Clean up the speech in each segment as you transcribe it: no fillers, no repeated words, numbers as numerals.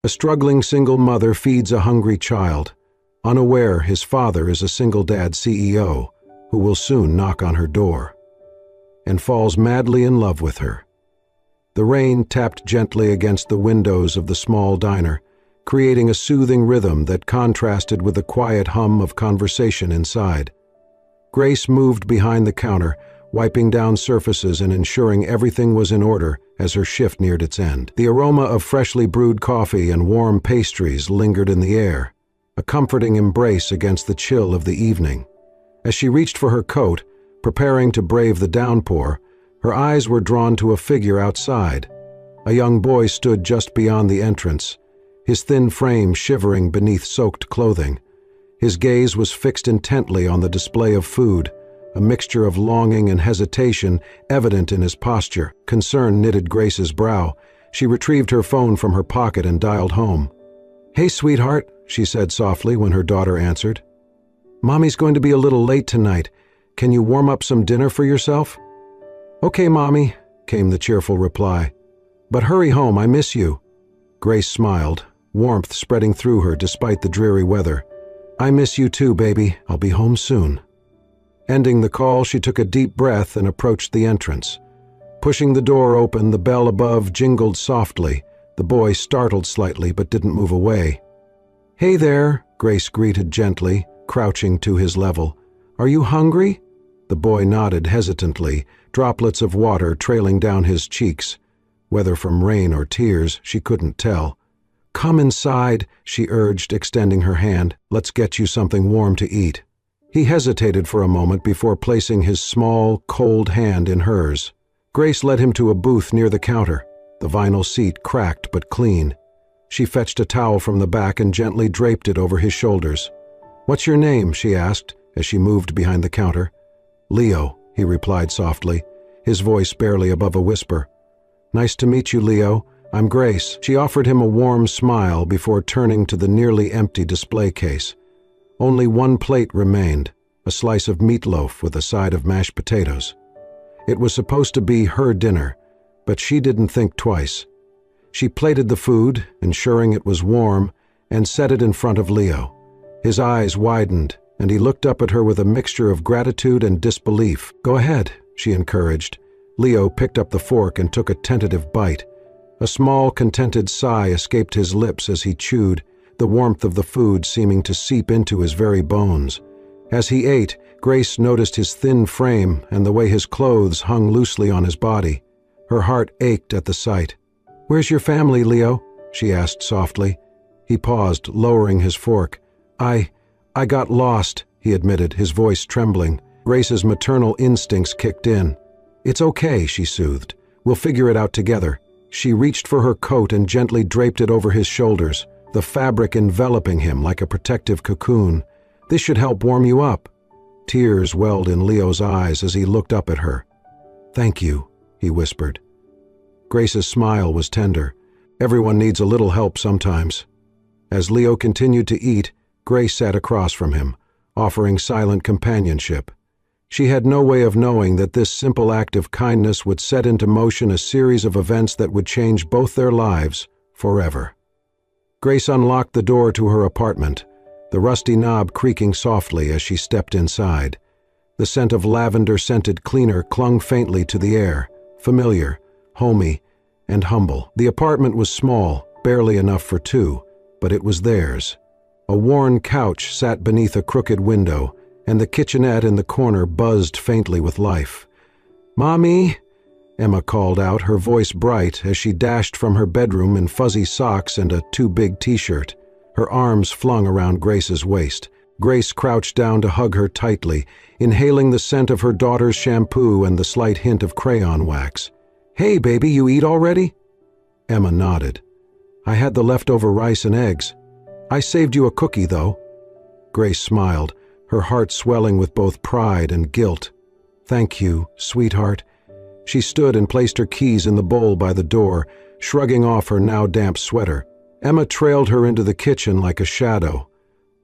A struggling single mother feeds a hungry child, unaware his father is a single-dad CEO who will soon knock on her door, and falls madly in love with her. The rain tapped gently against the windows of the small diner, creating a soothing rhythm that contrasted with the quiet hum of conversation inside. Grace moved behind the counter, wiping down surfaces and ensuring everything was in order as her shift neared its end. The aroma of freshly brewed coffee and warm pastries lingered in the air, a comforting embrace against the chill of the evening. As she reached for her coat, preparing to brave the downpour, her eyes were drawn to a figure outside. A young boy stood just beyond the entrance, his thin frame shivering beneath soaked clothing. His gaze was fixed intently on the display of food, a mixture of longing and hesitation evident in his posture. Concern knitted Grace's brow. She retrieved her phone from her pocket and dialed home. "Hey, sweetheart," she said softly when her daughter answered. "Mommy's going to be a little late tonight. Can you warm up some dinner for yourself?" "Okay, Mommy," came the cheerful reply. "But hurry home, I miss you." Grace smiled, warmth spreading through her despite the dreary weather. "I miss you too, baby. I'll be home soon." Ending the call, she took a deep breath and approached the entrance. Pushing the door open, the bell above jingled softly. The boy startled slightly but didn't move away. "Hey there," Grace greeted gently, crouching to his level. "Are you hungry?" The boy nodded hesitantly, droplets of water trailing down his cheeks. Whether from rain or tears, she couldn't tell. "Come inside," she urged, extending her hand. "Let's get you something warm to eat." He hesitated for a moment before placing his small, cold hand in hers. Grace led him to a booth near the counter, the vinyl seat cracked but clean. She fetched a towel from the back and gently draped it over his shoulders. "What's your name?" she asked as she moved behind the counter. "Leo," he replied softly, his voice barely above a whisper. "Nice to meet you, Leo. I'm Grace." She offered him a warm smile before turning to the nearly empty display case. Only one plate remained, a slice of meatloaf with a side of mashed potatoes. It was supposed to be her dinner, but she didn't think twice. She plated the food, ensuring it was warm, and set it in front of Leo. His eyes widened, and he looked up at her with a mixture of gratitude and disbelief. "Go ahead," she encouraged. Leo picked up the fork and took a tentative bite. A small, contented sigh escaped his lips as he chewed, the warmth of the food seeming to seep into his very bones. As he ate, Grace noticed his thin frame and the way his clothes hung loosely on his body. Her heart ached at the sight. "Where's your family, Leo?" she asked softly. He paused, lowering his fork. I got lost," he admitted, his voice trembling. Grace's maternal instincts kicked in. "It's okay," she soothed. "We'll figure it out together." She reached for her coat and gently draped it over his shoulders, the fabric enveloping him like a protective cocoon. "This should help warm you up." Tears welled in Leo's eyes as he looked up at her. "Thank you," he whispered. Grace's smile was tender. Everyone needs a little help sometimes. As Leo continued to eat, Grace sat across from him, offering silent companionship. She had no way of knowing that this simple act of kindness would set into motion a series of events that would change both their lives forever. Grace unlocked the door to her apartment, the rusty knob creaking softly as she stepped inside. The scent of lavender-scented cleaner clung faintly to the air, familiar, homey, and humble. The apartment was small, barely enough for two, but it was theirs. A worn couch sat beneath a crooked window, and the kitchenette in the corner buzzed faintly with life. "Mommy!" Emma called out, her voice bright as she dashed from her bedroom in fuzzy socks and a too-big t-shirt, her arms flung around Grace's waist. Grace crouched down to hug her tightly, inhaling the scent of her daughter's shampoo and the slight hint of crayon wax. "Hey, baby, you eat already?" Emma nodded. "I had the leftover rice and eggs. I saved you a cookie, though." Grace smiled, her heart swelling with both pride and guilt. "Thank you, sweetheart." She stood and placed her keys in the bowl by the door, shrugging off her now damp sweater. Emma trailed her into the kitchen like a shadow.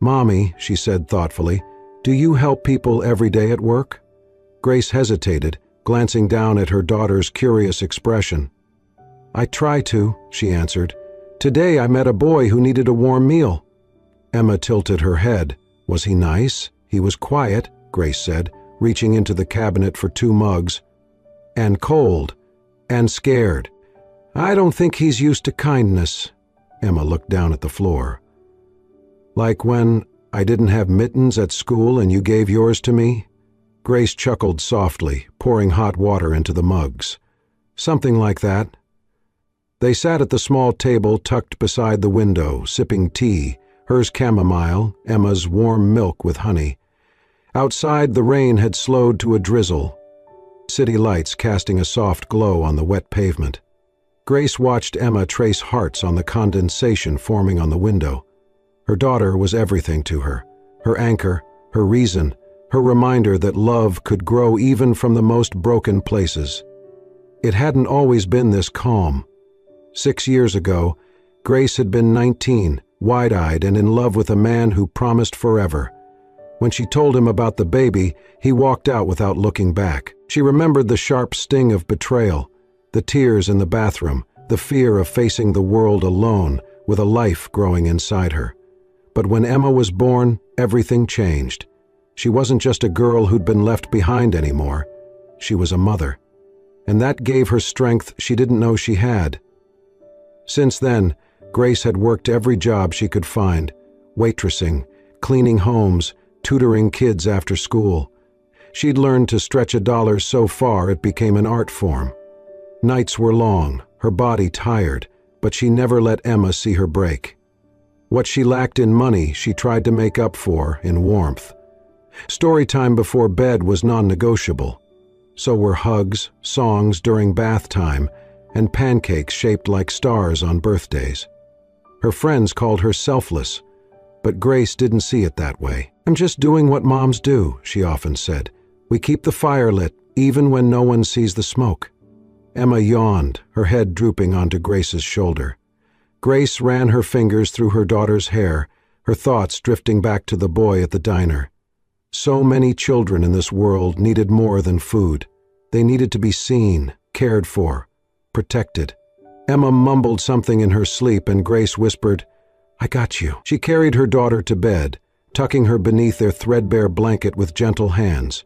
"Mommy," she said thoughtfully, "do you help people every day at work?" Grace hesitated, glancing down at her daughter's curious expression. "I try to," she answered. Today I met a boy who needed a warm meal." Emma tilted her head. "Was he nice?" "He was quiet," Grace said, reaching into the cabinet for 2 mugs. "And cold. And scared. I don't think he's used to kindness." Emma looked down at the floor. "Like when I didn't have mittens at school and you gave yours to me?" Grace chuckled softly, pouring hot water into the mugs. "Something like that." They sat at the small table tucked beside the window, sipping tea, hers chamomile, Emma's warm milk with honey. Outside, the rain had slowed to a drizzle, city lights casting a soft glow on the wet pavement. Grace watched Emma trace hearts on the condensation forming on the window. Her daughter was everything to her anchor, her reason, her reminder that love could grow even from the most broken places. It hadn't always been this calm. 6 years ago, Grace had been 19, wide-eyed and in love with a man who promised forever. When she told him about the baby, he walked out without looking back. She remembered the sharp sting of betrayal, the tears in the bathroom, the fear of facing the world alone with a life growing inside her. But when Emma was born, everything changed. She wasn't just a girl who'd been left behind anymore. She was a mother. And that gave her strength she didn't know she had. Since then, Grace had worked every job she could find, waitressing, cleaning homes, tutoring kids after school. She'd learned to stretch a dollar so far it became an art form. Nights were long, her body tired, but she never let Emma see her break. What she lacked in money, she tried to make up for in warmth. Storytime before bed was non-negotiable. So were hugs, songs during bath time, and pancakes shaped like stars on birthdays. Her friends called her selfless, but Grace didn't see it that way. "I'm just doing what moms do," she often said. "We keep the fire lit, even when no one sees the smoke." Emma yawned, her head drooping onto Grace's shoulder. Grace ran her fingers through her daughter's hair, her thoughts drifting back to the boy at the diner. So many children in this world needed more than food. They needed to be seen, cared for, protected. Emma mumbled something in her sleep and Grace whispered, "I got you." She carried her daughter to bed, tucking her beneath their threadbare blanket with gentle hands.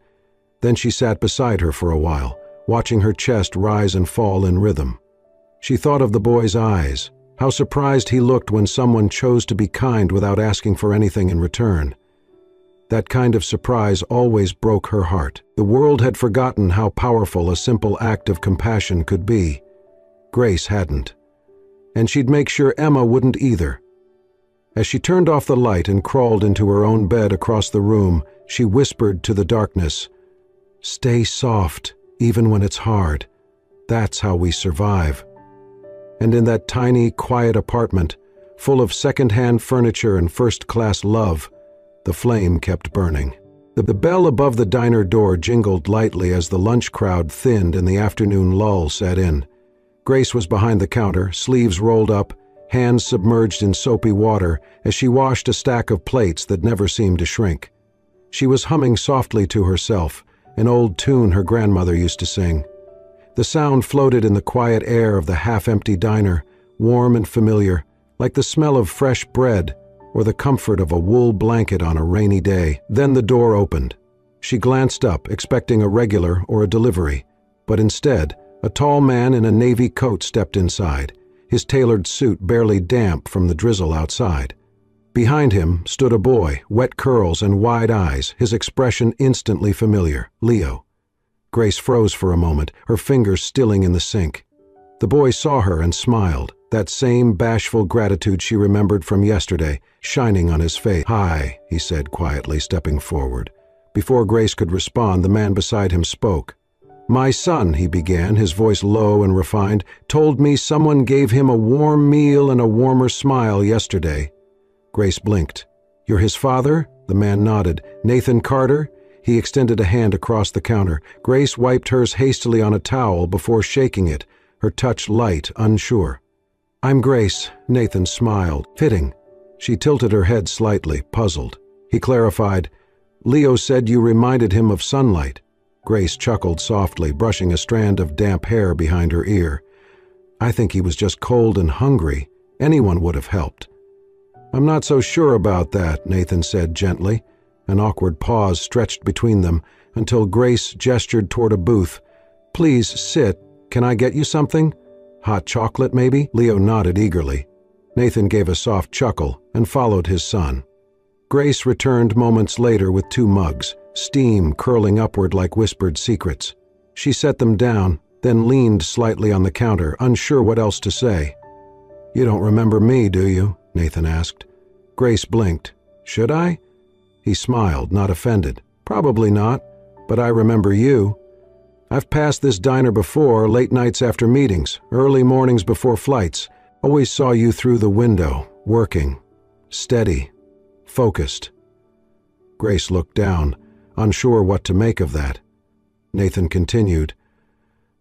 Then she sat beside her for a while, watching her chest rise and fall in rhythm. She thought of the boy's eyes, how surprised he looked when someone chose to be kind without asking for anything in return. That kind of surprise always broke her heart. The world had forgotten how powerful a simple act of compassion could be. Grace hadn't. And she'd make sure Emma wouldn't either. As she turned off the light and crawled into her own bed across the room, she whispered to the darkness, "Stay soft, even when it's hard. That's how we survive." And in that tiny, quiet apartment, full of second-hand furniture and first-class love, the flame kept burning. The bell above the diner door jingled lightly as the lunch crowd thinned and the afternoon lull set in. Grace was behind the counter, sleeves rolled up, hands submerged in soapy water as she washed a stack of plates that never seemed to shrink. She was humming softly to herself, an old tune her grandmother used to sing. The sound floated in the quiet air of the half-empty diner, warm and familiar, like the smell of fresh bread or the comfort of a wool blanket on a rainy day. Then the door opened. She glanced up, expecting a regular or a delivery, but instead, a tall man in a navy coat stepped inside, his tailored suit barely damp from the drizzle outside. Behind him stood a boy, wet curls and wide eyes, his expression instantly familiar, Leo. Grace froze for a moment, her fingers stilling in the sink. The boy saw her and smiled, that same bashful gratitude she remembered from yesterday, shining on his face. "Hi," he said quietly, stepping forward. Before Grace could respond, the man beside him spoke. "My son," he began, his voice low and refined, "told me someone gave him a warm meal and a warmer smile yesterday." Grace blinked. "You're his father?" The man nodded. "Nathan Carter?" He extended a hand across the counter. Grace wiped hers hastily on a towel before shaking it, her touch light, unsure. "I'm Grace," Nathan smiled. "Fitting." She tilted her head slightly, puzzled. He clarified, "Leo said you reminded him of sunlight." Grace chuckled softly, brushing a strand of damp hair behind her ear. "I think he was just cold and hungry. Anyone would have helped. "I'm not so sure about that," Nathan said gently. An awkward pause stretched between them until Grace gestured toward a booth. "Please sit. Can I get you something? Hot chocolate, maybe?" Leo nodded eagerly. Nathan gave a soft chuckle and followed his son. Grace returned moments later with 2 mugs, steam curling upward like whispered secrets. She set them down, then leaned slightly on the counter, unsure what else to say. "You don't remember me, do you?" Nathan asked. Grace blinked. "Should I?" He smiled, not offended. "Probably not, but I remember you. I've passed this diner before, late nights after meetings, early mornings before flights. Always saw you through the window, working. Steady. Focused." Grace looked down, unsure what to make of that. Nathan continued,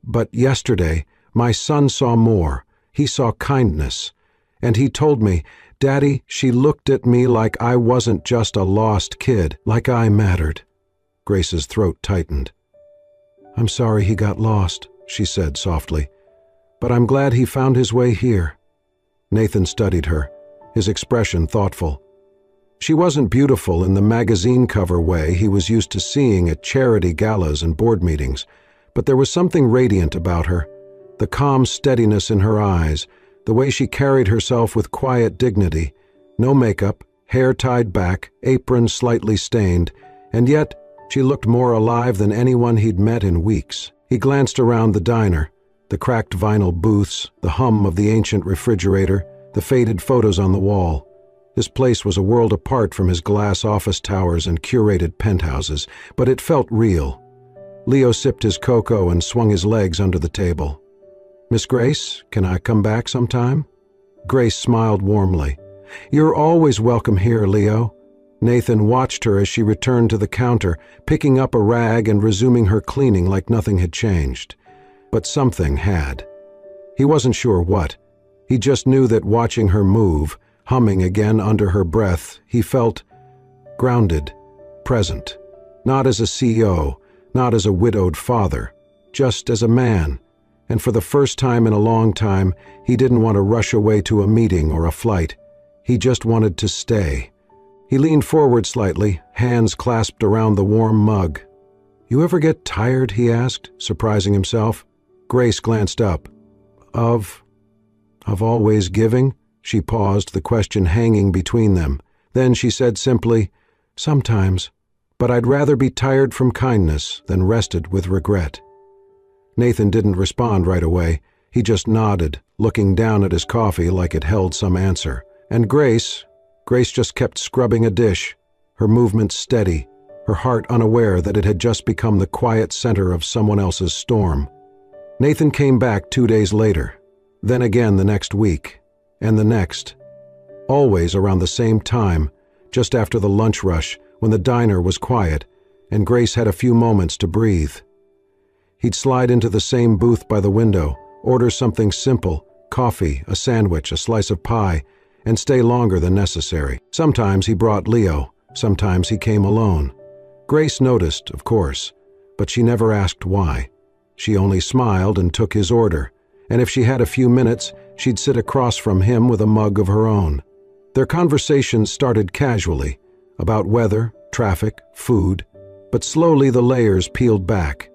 "But yesterday, my son saw more. He saw kindness. And he told me, 'Daddy, she looked at me like I wasn't just a lost kid, like I mattered.'" Grace's throat tightened. "I'm sorry he got lost," she said softly, "but I'm glad he found his way here." Nathan studied her, his expression thoughtful. She wasn't beautiful in the magazine cover way he was used to seeing at charity galas and board meetings, but there was something radiant about her, the calm steadiness in her eyes, the way she carried herself with quiet dignity, no makeup, hair tied back, apron slightly stained, and yet she looked more alive than anyone he'd met in weeks. He glanced around the diner, the cracked vinyl booths, the hum of the ancient refrigerator, the faded photos on the wall. This place was a world apart from his glass office towers and curated penthouses, but it felt real. Leo sipped his cocoa and swung his legs under the table. "Miss Grace, can I come back sometime?" Grace smiled warmly. "You're always welcome here, Leo." Nathan watched her as she returned to the counter, picking up a rag and resuming her cleaning like nothing had changed. But something had. He wasn't sure what. He just knew that watching her move, humming again under her breath, he felt grounded, present. Not as a CEO, not as a widowed father, just as a man. And for the first time in a long time, he didn't want to rush away to a meeting or a flight. He just wanted to stay. He leaned forward slightly, hands clasped around the warm mug. "You ever get tired?" he asked, surprising himself. Grace glanced up. Of always giving?" She paused, the question hanging between them. Then she said simply, "Sometimes, but I'd rather be tired from kindness than rested with regret." Nathan didn't respond right away. He just nodded, looking down at his coffee like it held some answer. And Grace just kept scrubbing a dish, her movements steady, her heart unaware that it had just become the quiet center of someone else's storm. Nathan came back 2 days later, then again the next week, and the next. Always around the same time, just after the lunch rush, when the diner was quiet, and Grace had a few moments to breathe. He'd slide into the same booth by the window, order something simple, coffee, a sandwich, a slice of pie, and stay longer than necessary. Sometimes he brought Leo, sometimes he came alone. Grace noticed, of course, but she never asked why. She only smiled and took his order, and if she had a few minutes, she'd sit across from him with a mug of her own. Their conversations started casually, about weather, traffic, food, but slowly the layers peeled back.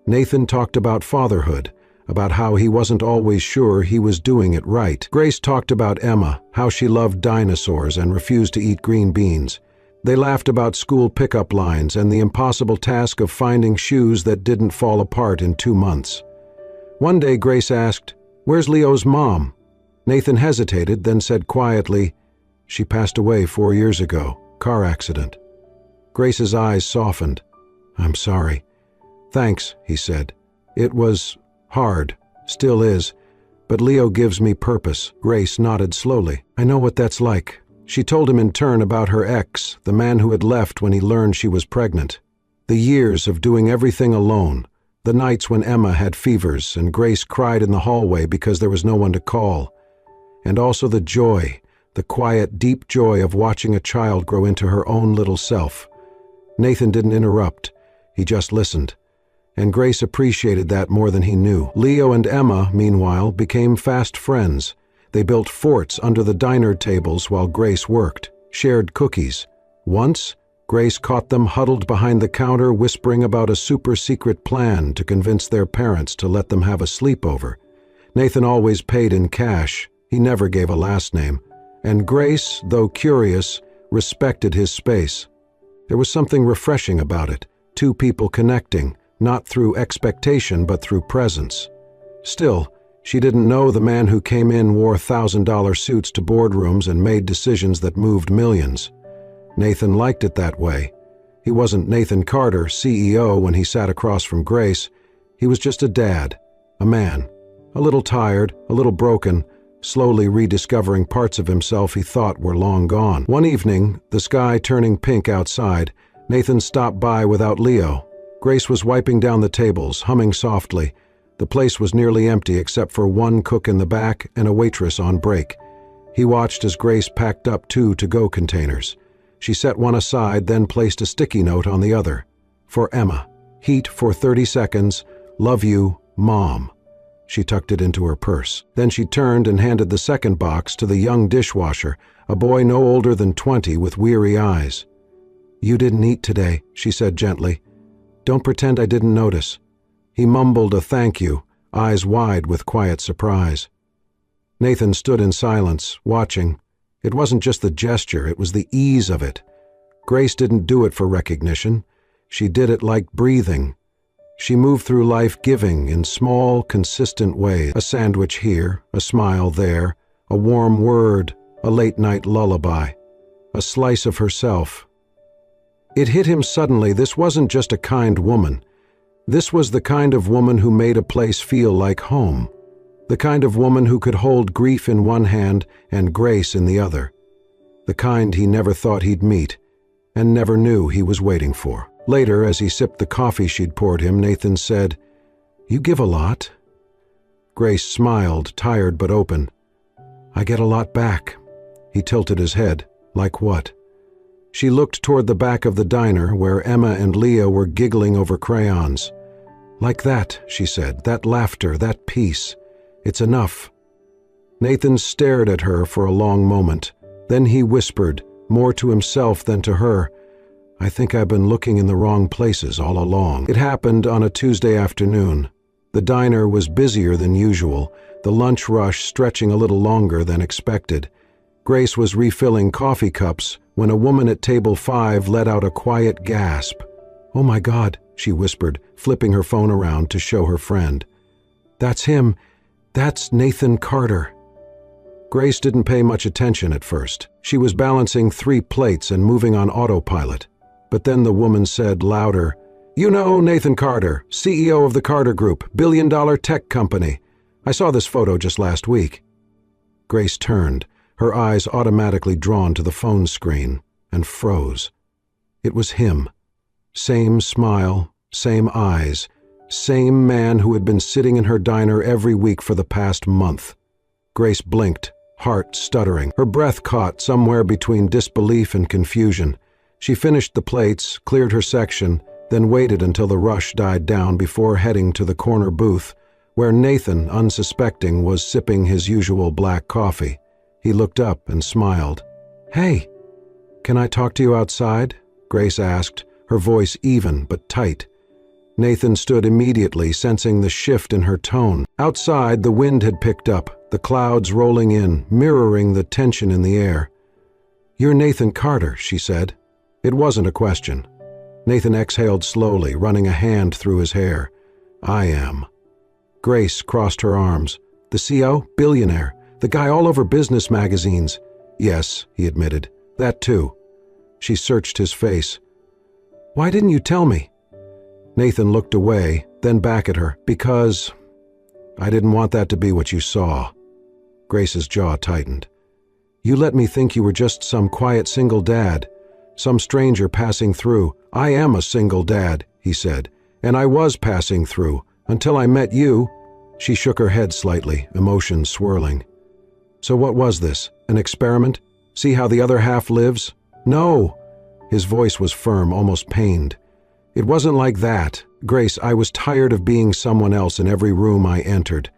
Nathan talked about fatherhood, about how he wasn't always sure he was doing it right. Grace talked about Emma, how she loved dinosaurs and refused to eat green beans. They laughed about school pickup lines and the impossible task of finding shoes that didn't fall apart in 2 months. One day Grace asked, "Where's Leo's mom?" Nathan hesitated, then said quietly, "She passed away 4 years ago, car accident." Grace's eyes softened. "I'm sorry." "Thanks," he said. "It was hard, still is, but Leo gives me purpose." Grace nodded slowly. "I know what that's like." She told him in turn about her ex, the man who had left when he learned she was pregnant. The years of doing everything alone, the nights when Emma had fevers and Grace cried in the hallway because there was no one to call. And also the joy, the quiet, deep joy of watching a child grow into her own little self. Nathan didn't interrupt. He just listened. And Grace appreciated that more than he knew. Leo and Emma, meanwhile, became fast friends. They built forts under the diner tables while Grace worked, shared cookies. Once, Grace caught them huddled behind the counter whispering about a super-secret plan to convince their parents to let them have a sleepover. Nathan always paid in cash. He never gave a last name. And Grace, though curious, respected his space. There was something refreshing about it, two people connecting, not through expectation but through presence. Still, she didn't know the man who came in wore $1,000 suits to boardrooms and made decisions that moved millions. Nathan liked it that way. He wasn't Nathan Carter, CEO, when he sat across from Grace. He was just a dad, a man, a little tired, a little broken, slowly rediscovering parts of himself he thought were long gone. One evening, the sky turning pink outside, Nathan stopped by without Leo. Grace was wiping down the tables, humming softly. The place was nearly empty except for one cook in the back and a waitress on break. He watched as Grace packed up 2 to-go containers. She set one aside, then placed a sticky note on the other. For Emma. Heat for 30 seconds. Love you, Mom. She tucked it into her purse. Then she turned and handed the second box to the young dishwasher, a boy no older than 20 with weary eyes. You didn't eat today, she said gently. Don't pretend I didn't notice. He mumbled a thank you, eyes wide with quiet surprise. Nathan stood in silence, watching. It wasn't just the gesture, it was the ease of it. Grace didn't do it for recognition. She did it like breathing. She moved through life giving in small, consistent ways. A sandwich here, a smile there, a warm word, a late-night lullaby, a slice of herself. It hit him suddenly this wasn't just a kind woman. This was the kind of woman who made a place feel like home. The kind of woman who could hold grief in one hand and grace in the other. The kind he never thought he'd meet, and never knew he was waiting for. Later, as he sipped the coffee she'd poured him, Nathan said, You give a lot. Grace smiled, tired but open. I get a lot back. He tilted his head. Like what? She looked toward the back of the diner where Emma and Leah were giggling over crayons. Like that, she said, that laughter, that peace. It's enough. Nathan stared at her for a long moment. Then he whispered, more to himself than to her, I think I've been looking in the wrong places all along. It happened on a Tuesday afternoon. The diner was busier than usual, the lunch rush stretching a little longer than expected. Grace was refilling coffee cups when a woman at table 5 let out a quiet gasp. Oh my God, she whispered, flipping her phone around to show her friend. That's him. That's Nathan Carter. Grace didn't pay much attention at first. She was balancing 3 plates and moving on autopilot. But then the woman said louder, You know Nathan Carter, CEO of the Carter Group, billion-dollar tech company. I saw this photo just last week. Grace turned, her eyes automatically drawn to the phone screen, and froze. It was him. Same smile, same eyes, same man who had been sitting in her diner every week for the past month. Grace blinked, heart stuttering. Her breath caught somewhere between disbelief and confusion. She finished the plates, cleared her section, then waited until the rush died down before heading to the corner booth, where Nathan, unsuspecting, was sipping his usual black coffee. He looked up and smiled. Hey, can I talk to you outside? Grace asked, her voice even but tight. Nathan stood immediately, sensing the shift in her tone. Outside, the wind had picked up, the clouds rolling in, mirroring the tension in the air. You're Nathan Carter, she said. It wasn't a question. Nathan exhaled slowly, running a hand through his hair. I am. Grace crossed her arms. The CO? Billionaire. The guy all over business magazines. Yes, he admitted. That too. She searched his face. Why didn't you tell me? Nathan looked away, then back at her. Because I didn't want that to be what you saw. Grace's jaw tightened. You let me think you were just some quiet single dad, some stranger passing through. I am a single dad, he said, and I was passing through, until I met you. She shook her head slightly, emotion swirling. So what was this? An experiment? See how the other half lives? No. His voice was firm, almost pained. It wasn't like that. Grace, I was tired of being someone else in every room I entered.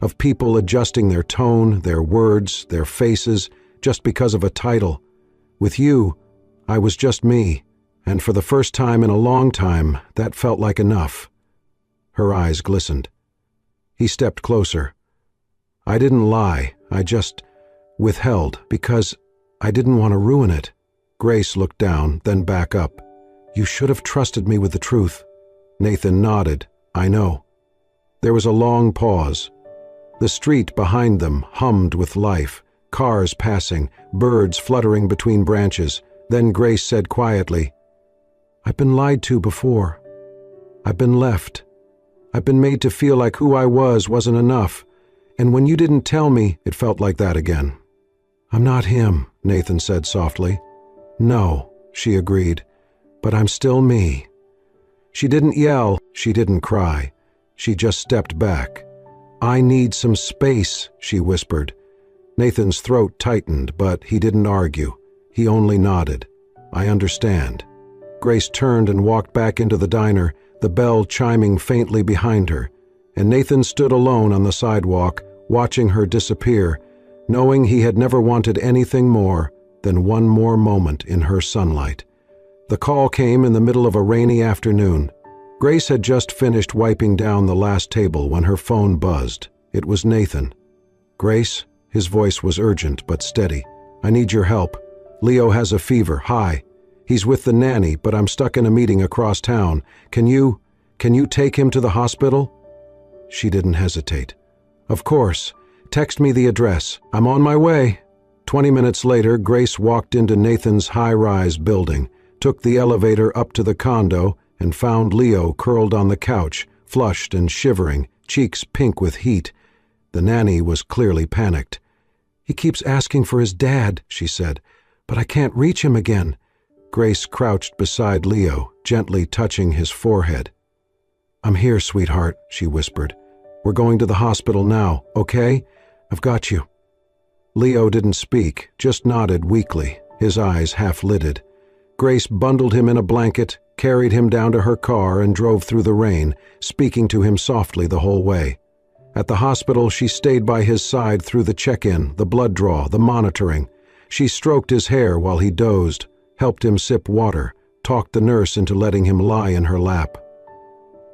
of people adjusting their tone, their words, their faces, just because of a title. With you, I was just me, and for the first time in a long time, that felt like enough. Her eyes glistened. He stepped closer. I didn't lie, I just withheld, because I didn't want to ruin it. Grace looked down, then back up. You should have trusted me with the truth. Nathan nodded. I know. There was a long pause. The street behind them hummed with life, cars passing, birds fluttering between branches. Then Grace said quietly, I've been lied to before. I've been left. I've been made to feel like who I was wasn't enough. And when you didn't tell me, it felt like that again. I'm not him, Nathan said softly. No, she agreed, but I'm still me. She didn't yell, she didn't cry. She just stepped back. I need some space, she whispered. Nathan's throat tightened, but he didn't argue. He only nodded. I understand. Grace turned and walked back into the diner, the bell chiming faintly behind her, and Nathan stood alone on the sidewalk, watching her disappear, knowing he had never wanted anything more than one more moment in her sunlight. The call came in the middle of a rainy afternoon. Grace had just finished wiping down the last table when her phone buzzed. It was Nathan. Grace, his voice was urgent but steady. I need your help. Leo has a fever, high. He's with the nanny, but I'm stuck in a meeting across town. Can you take him to the hospital? She didn't hesitate. Of course. Text me the address. I'm on my way. 20 minutes later, Grace walked into Nathan's high-rise building, took the elevator up to the condo, and found Leo curled on the couch, flushed and shivering, cheeks pink with heat. The nanny was clearly panicked. He keeps asking for his dad, she said, but I can't reach him again. Grace crouched beside Leo, gently touching his forehead. I'm here, sweetheart, she whispered. We're going to the hospital now, okay? I've got you. Leo didn't speak, just nodded weakly, his eyes half-lidded. Grace bundled him in a blanket, carried him down to her car, and drove through the rain, speaking to him softly the whole way. At the hospital, she stayed by his side through the check-in, the blood draw, the monitoring. She stroked his hair while he dozed, helped him sip water, talked the nurse into letting him lie in her lap.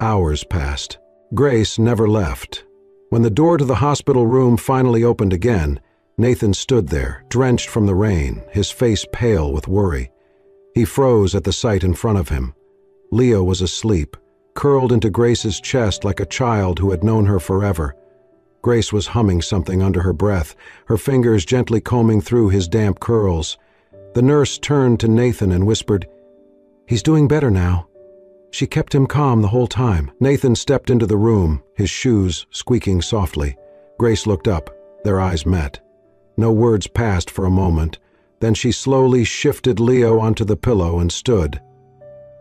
Hours passed. Grace never left. When the door to the hospital room finally opened again, Nathan stood there, drenched from the rain, his face pale with worry. He froze at the sight in front of him. Leo was asleep, curled into Grace's chest like a child who had known her forever. Grace was humming something under her breath, her fingers gently combing through his damp curls. The nurse turned to Nathan and whispered, He's doing better now. She kept him calm the whole time. Nathan stepped into the room, his shoes squeaking softly. Grace looked up. Their eyes met. No words passed for a moment. Then she slowly shifted Leo onto the pillow and stood.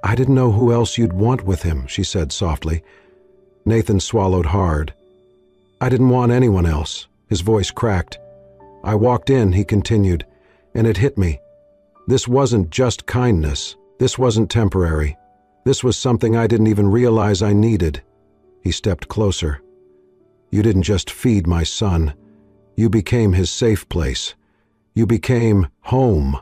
I didn't know who else you'd want with him, she said softly. Nathan swallowed hard. I didn't want anyone else. His voice cracked. I walked in, he continued, and it hit me. This wasn't just kindness. This wasn't temporary. This was something I didn't even realize I needed. He stepped closer. You didn't just feed my son. You became his safe place. You became home.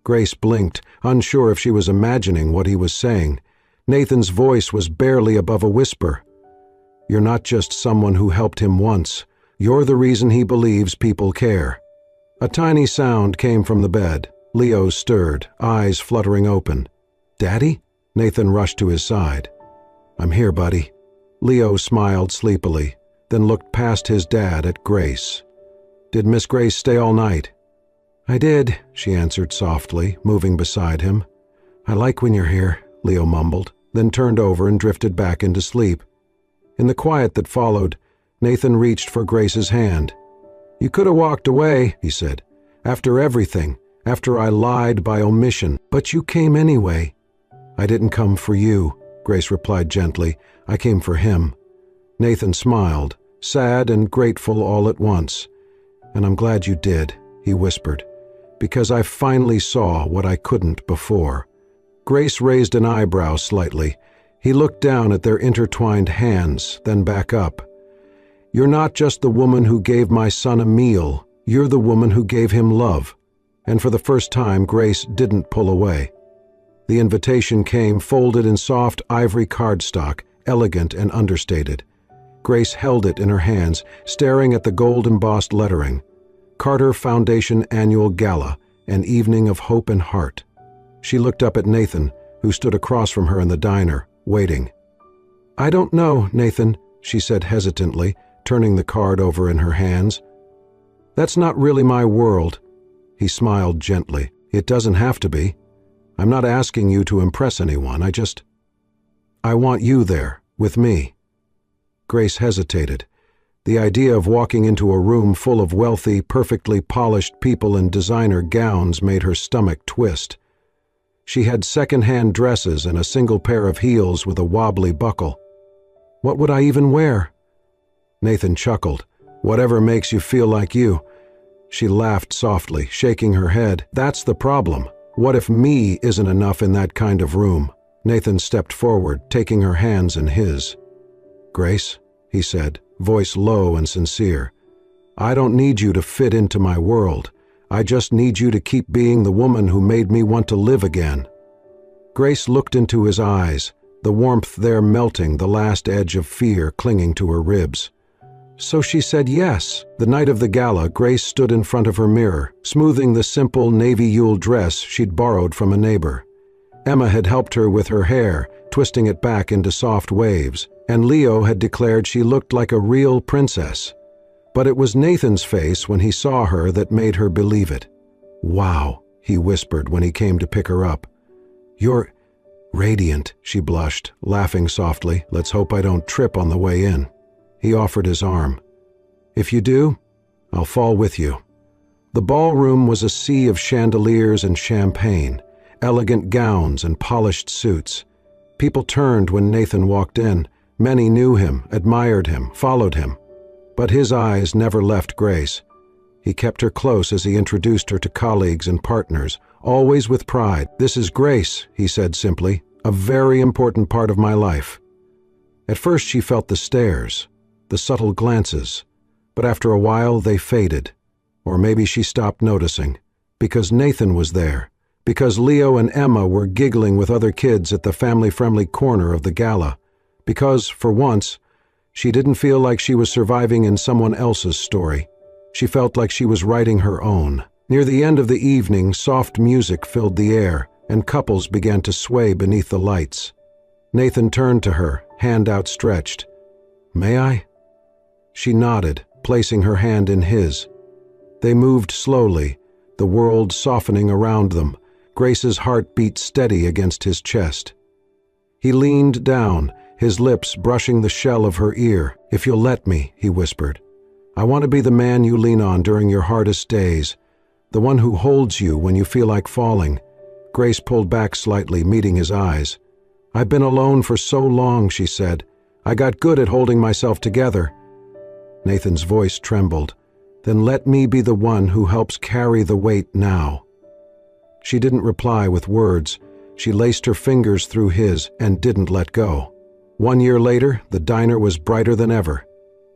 Grace blinked, unsure if she was imagining what he was saying. Nathan's voice was barely above a whisper. You're not just someone who helped him once. You're the reason he believes people care. A tiny sound came from the bed. Leo stirred, eyes fluttering open. Daddy? Nathan rushed to his side. I'm here, buddy. Leo smiled sleepily, then looked past his dad at Grace. Did Miss Grace stay all night? I did, she answered softly, moving beside him. I like when you're here, Leo mumbled, then turned over and drifted back into sleep. In the quiet that followed, Nathan reached for Grace's hand. You could have walked away, he said, after everything, after I lied by omission, but you came anyway. I didn't come for you, Grace replied gently. I came for him. Nathan smiled, sad and grateful all at once. And I'm glad you did, he whispered, because I finally saw what I couldn't before. Grace raised an eyebrow slightly. He looked down at their intertwined hands, then back up. "You're not just the woman who gave my son a meal, you're the woman who gave him love." And for the first time, Grace didn't pull away. The invitation came folded in soft ivory cardstock, elegant and understated. Grace held it in her hands, staring at the gold-embossed lettering. Carter Foundation Annual Gala, an evening of hope and heart. She looked up at Nathan, who stood across from her in the diner, waiting. "I don't know, Nathan," she said hesitantly, turning the card over in her hands. "That's not really my world." He smiled gently. "It doesn't have to be. I'm not asking you to impress anyone. I want you there, with me." Grace hesitated. The idea of walking into a room full of wealthy, perfectly polished people in designer gowns made her stomach twist. She had second-hand dresses and a single pair of heels with a wobbly buckle. "What would I even wear?" Nathan chuckled. "Whatever makes you feel like you." She laughed softly, shaking her head. "That's the problem. What if me isn't enough in that kind of room?" Nathan stepped forward, taking her hands in his. "Grace," he said, voice low and sincere, "I don't need you to fit into my world. I just need you to keep being the woman who made me want to live again." Grace looked into his eyes, the warmth there melting, the last edge of fear clinging to her ribs. So she said yes. The night of the gala, Grace stood in front of her mirror, smoothing the simple navy Yule dress she'd borrowed from a neighbor. Emma had helped her with her hair, twisting it back into soft waves, and Leo had declared she looked like a real princess. But it was Nathan's face when he saw her that made her believe it. "Wow," he whispered when he came to pick her up. "You're radiant," she blushed, laughing softly. "Let's hope I don't trip on the way in." He offered his arm. "If you do, I'll fall with you." The ballroom was a sea of chandeliers and champagne, elegant gowns and polished suits. People turned when Nathan walked in. Many knew him, admired him, followed him. But his eyes never left Grace. He kept her close as he introduced her to colleagues and partners, always with pride. "This is Grace," he said simply, "a very important part of my life." At first she felt the stares, the subtle glances, but after a while they faded. Or maybe she stopped noticing, because Nathan was there, because Leo and Emma were giggling with other kids at the family-friendly corner of the gala, because, for once, she didn't feel like she was surviving in someone else's story. She felt like she was writing her own. Near the end of the evening, soft music filled the air, and couples began to sway beneath the lights. Nathan turned to her, hand outstretched. "May I?" She nodded, placing her hand in his. They moved slowly, the world softening around them. Grace's heart beat steady against his chest. He leaned down, his lips brushing the shell of her ear. "If you'll let me," he whispered. "I want to be the man you lean on during your hardest days, the one who holds you when you feel like falling." Grace pulled back slightly, meeting his eyes. "I've been alone for so long," she said. "I got good at holding myself together." Nathan's voice trembled. "Then let me be the one who helps carry the weight now." She didn't reply with words. She laced her fingers through his and didn't let go. 1 year later, the diner was brighter than ever.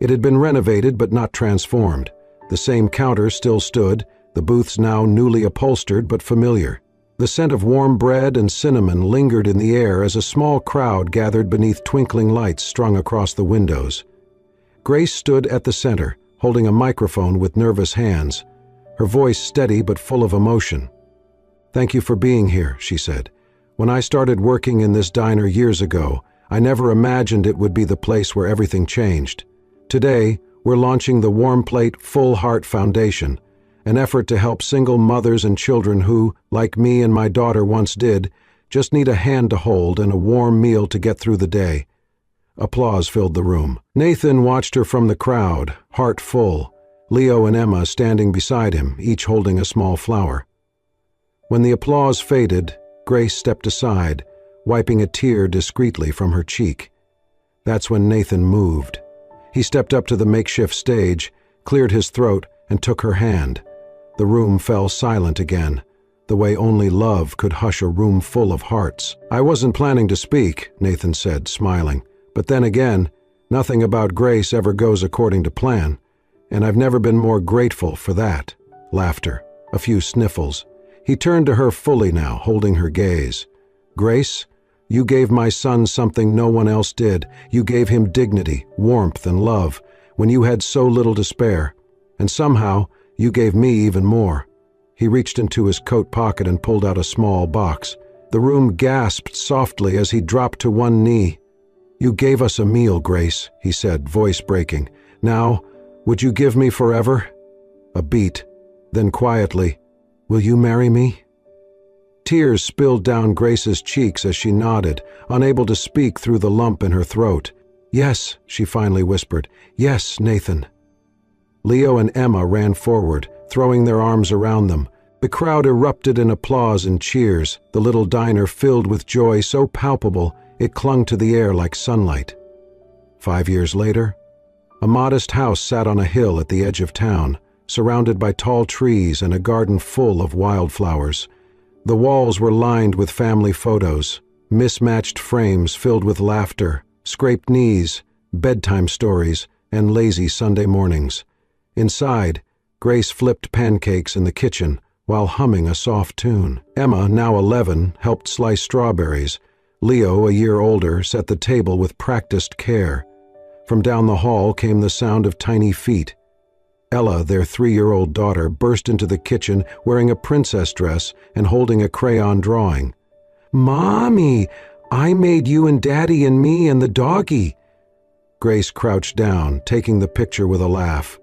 It had been renovated but not transformed. The same counter still stood, the booths now newly upholstered but familiar. The scent of warm bread and cinnamon lingered in the air as a small crowd gathered beneath twinkling lights strung across the windows. Grace stood at the center, holding a microphone with nervous hands, her voice steady but full of emotion. "Thank you for being here," she said. "When I started working in this diner years ago, I never imagined it would be the place where everything changed. Today, we're launching the Warm Plate Full Heart Foundation, an effort to help single mothers and children who, like me and my daughter once did, just need a hand to hold and a warm meal to get through the day." Applause filled the room. Nathan watched her from the crowd, heart full, Leo and Emma standing beside him, each holding a small flower. When the applause faded, Grace stepped aside, wiping a tear discreetly from her cheek. That's when Nathan moved. He stepped up to the makeshift stage, cleared his throat, and took her hand. The room fell silent again, the way only love could hush a room full of hearts. "I wasn't planning to speak," Nathan said, smiling. "But then again, Nothing about Grace ever goes according to plan, and I've never been more grateful for that. Laughter, a few sniffles. He turned to her fully now, holding her gaze. Grace, you gave my son something no one else did. You gave him dignity, warmth, and love when you had so little to spare. And somehow, you gave me even more. He reached into his coat pocket and pulled out a small box. The room gasped softly as he dropped to one knee. You gave us a meal, Grace, he said, voice breaking. Now, would you give me forever? A beat, then quietly, will you marry me? Tears spilled down Grace's cheeks as she nodded, unable to speak through the lump in her throat. Yes, she finally whispered. Yes, Nathan. Leo and Emma ran forward, throwing their arms around them. The crowd erupted in applause and cheers, the little diner filled with joy so palpable it clung to the air like sunlight. 5 years later, a modest house sat on a hill at the edge of town, surrounded by tall trees and a garden full of wildflowers. The walls were lined with family photos, mismatched frames filled with laughter, scraped knees, bedtime stories, and lazy Sunday mornings. Inside, Grace flipped pancakes in the kitchen while humming a soft tune. Emma, now 11, helped slice strawberries. Leo, a year older, set the table with practiced care. From down the hall came the sound of tiny feet. Ella, their 3-year-old daughter, burst into the kitchen wearing a princess dress and holding a crayon drawing. Mommy, I made you and Daddy and me and the doggy. Grace crouched down, taking the picture with a laugh.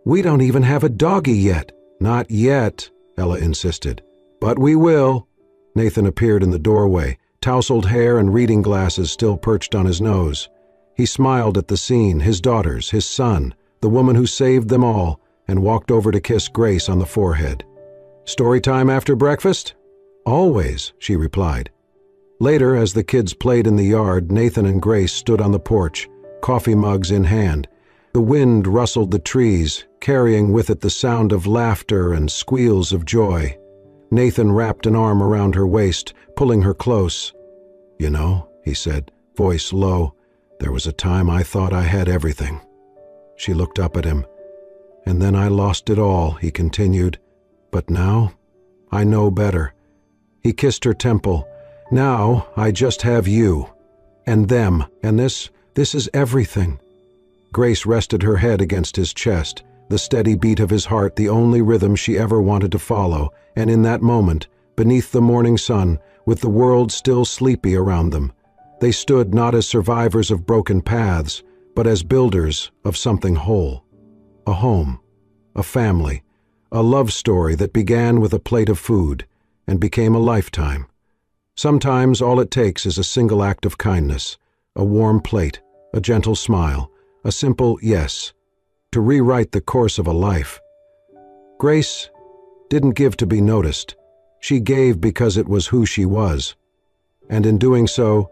We don't even have a doggy yet. Not yet, Ella insisted. But we will. Nathan appeared in the doorway, tousled hair and reading glasses still perched on his nose. He smiled at the scene, his daughters, his son, the woman who saved them all, and walked over to kiss Grace on the forehead. Story time after breakfast? Always, she replied. Later, as the kids played in the yard, Nathan and Grace stood on the porch, coffee mugs in hand. The wind rustled the trees, carrying with it the sound of laughter and squeals of joy. Nathan wrapped an arm around her waist, pulling her close. You know, he said, voice low, there was a time I thought I had everything. She looked up at him. And then I lost it all, he continued. But now, I know better. He kissed her temple. Now, I just have you. And them. And this is everything. Grace rested her head against his chest, the steady beat of his heart the only rhythm she ever wanted to follow, and in that moment, beneath the morning sun, with the world still sleepy around them, they stood not as survivors of broken paths, but as builders of something whole. A home, a family, a love story that began with a plate of food and became a lifetime. Sometimes all it takes is a single act of kindness, a warm plate, a gentle smile, a simple yes, to rewrite the course of a life. Grace didn't give to be noticed. She gave because it was who she was. And in doing so,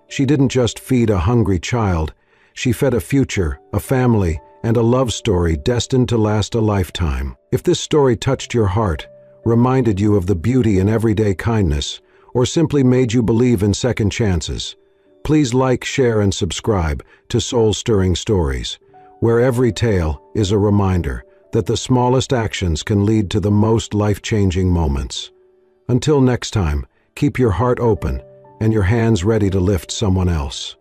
she didn't just feed a hungry child, she fed a future, a family, and a love story destined to last a lifetime. If this story touched your heart, reminded you of the beauty in everyday kindness, or simply made you believe in second chances, please like, share, and subscribe to Soul-Stirring Stories, where every tale is a reminder that the smallest actions can lead to the most life-changing moments. Until next time, keep your heart open and your hands ready to lift someone else.